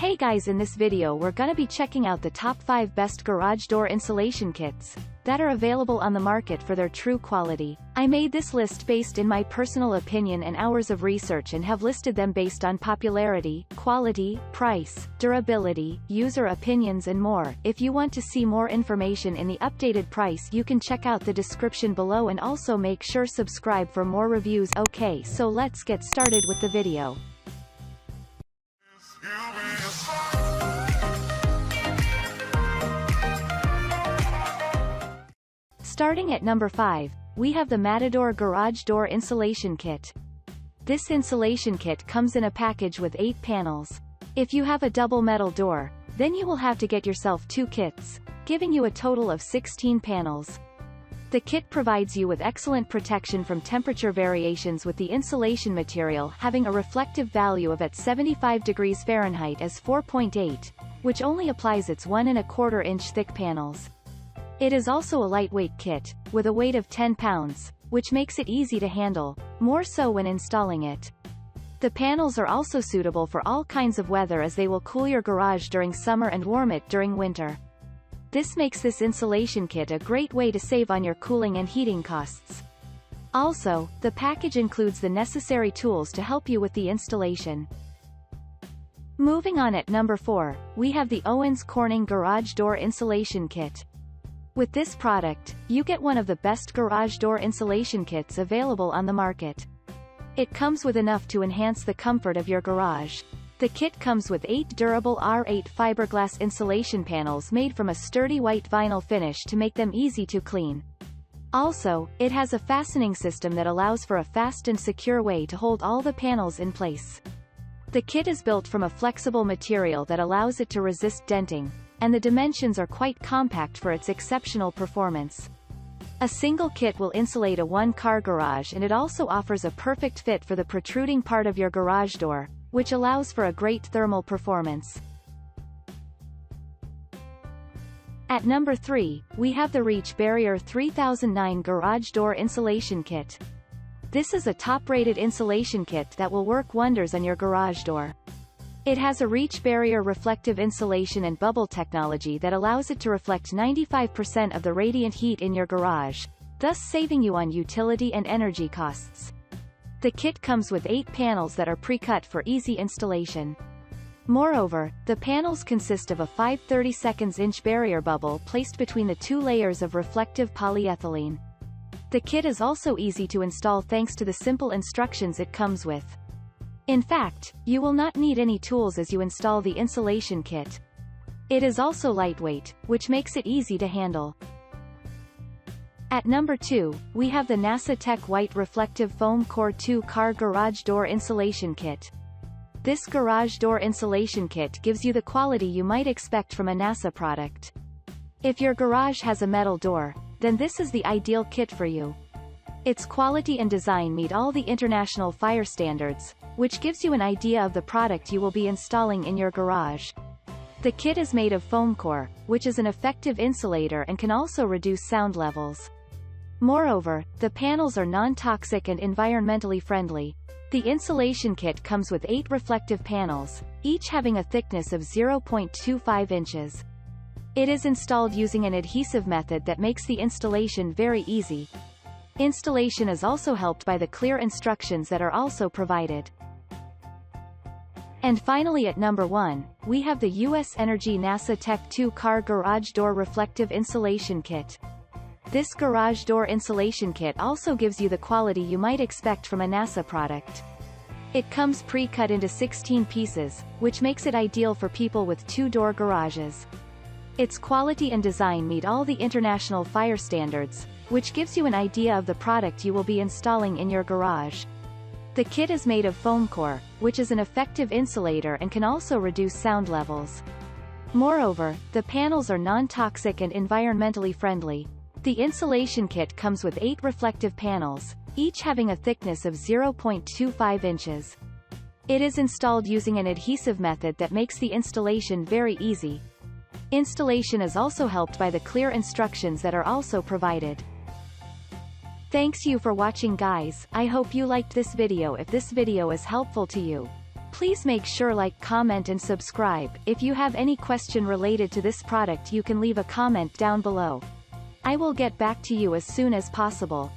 Hey guys, in this video we're gonna be checking out the top 5 best garage door insulation kits that are available on the market for their true quality. I made this list based in my personal opinion and hours of research and have listed them based on popularity, quality, price, durability, user opinions and more. If you want to see more information in the updated price, you can check out the description below and also make sure subscribe for more reviews. Okay, so let's get started with the video. Starting at number 5, we have the Matador Garage Door Insulation Kit. This insulation kit comes in a package with 8 panels. If you have a double metal door, then you will have to get yourself 2 kits, giving you a total of 16 panels. The kit provides you with excellent protection from temperature variations, with the insulation material having a reflective value of at 75 degrees Fahrenheit as 4.8, which only applies its 1 1/4 inch thick panels. It is also a lightweight kit, with a weight of 10 pounds, which makes it easy to handle, more so when installing it. The panels are also suitable for all kinds of weather, as they will cool your garage during summer and warm it during winter. This makes this insulation kit a great way to save on your cooling and heating costs. Also, the package includes the necessary tools to help you with the installation. Moving on, at number 4, we have the Owens Corning Garage Door Insulation Kit. With this product, you get one of the best garage door insulation kits available on the market. It comes with enough to enhance the comfort of your garage. The kit comes with 8 durable R8 fiberglass insulation panels made from a sturdy white vinyl finish to make them easy to clean. Also, it has a fastening system that allows for a fast and secure way to hold all the panels in place. The kit is built from a flexible material that allows it to resist denting, and the dimensions are quite compact for its exceptional performance. A single kit will insulate a one-car garage, and it also offers a perfect fit for the protruding part of your garage door, which allows for a great thermal performance. At number 3, we have the Reach Barrier 3009 Garage Door Insulation Kit. This is a top-rated insulation kit that will work wonders on your garage door. It has a Reach Barrier reflective insulation and bubble technology that allows it to reflect 95% of the radiant heat in your garage, thus saving you on utility and energy costs. The kit comes with 8 panels that are pre-cut for easy installation. Moreover, the panels consist of a 5/32 barrier bubble placed between the 2 layers of reflective polyethylene. The kit is also easy to install thanks to the simple instructions it comes with. In fact, you will not need any tools as you install the insulation kit. It is also lightweight, which makes it easy to handle. At number 2, we have the NASA Tech White Reflective Foam Core 2-Car Garage Door Insulation Kit. This garage door insulation kit gives you the quality you might expect from a NASA product. If your garage has a metal door, then this is the ideal kit for you. Its quality and design meet all the international fire standards, which gives you an idea of the product you will be installing in your garage. The kit is made of foam core, which is an effective insulator and can also reduce sound levels. Moreover, the panels are non-toxic and environmentally friendly. The insulation kit comes with 8 reflective panels, each having a thickness of 0.25 inches. It is installed using an adhesive method that makes the installation very easy. Installation is also helped by the clear instructions that are also provided. And finally, at number 1, we have the US Energy NASA Tech 2-Car Garage Door Reflective Insulation Kit. This garage door insulation kit also gives you the quality you might expect from a NASA product. It comes pre-cut into 16 pieces, which makes it ideal for people with 2-door garages. Its quality and design meet all the international fire standards, which gives you an idea of the product you will be installing in your garage. The kit is made of foam core, which is an effective insulator and can also reduce sound levels. Moreover, the panels are non-toxic and environmentally friendly. The insulation kit comes with 8 reflective panels, each having a thickness of 0.25 inches. It is installed using an adhesive method that makes the installation very easy. Installation is also helped by the clear instructions that are also provided. Thanks you for watching guys. I hope you liked this video. If this video is helpful to you, Please make sure like, comment and subscribe. If you have any question related to this product you can leave a comment down below. I will get back to you as soon as possible.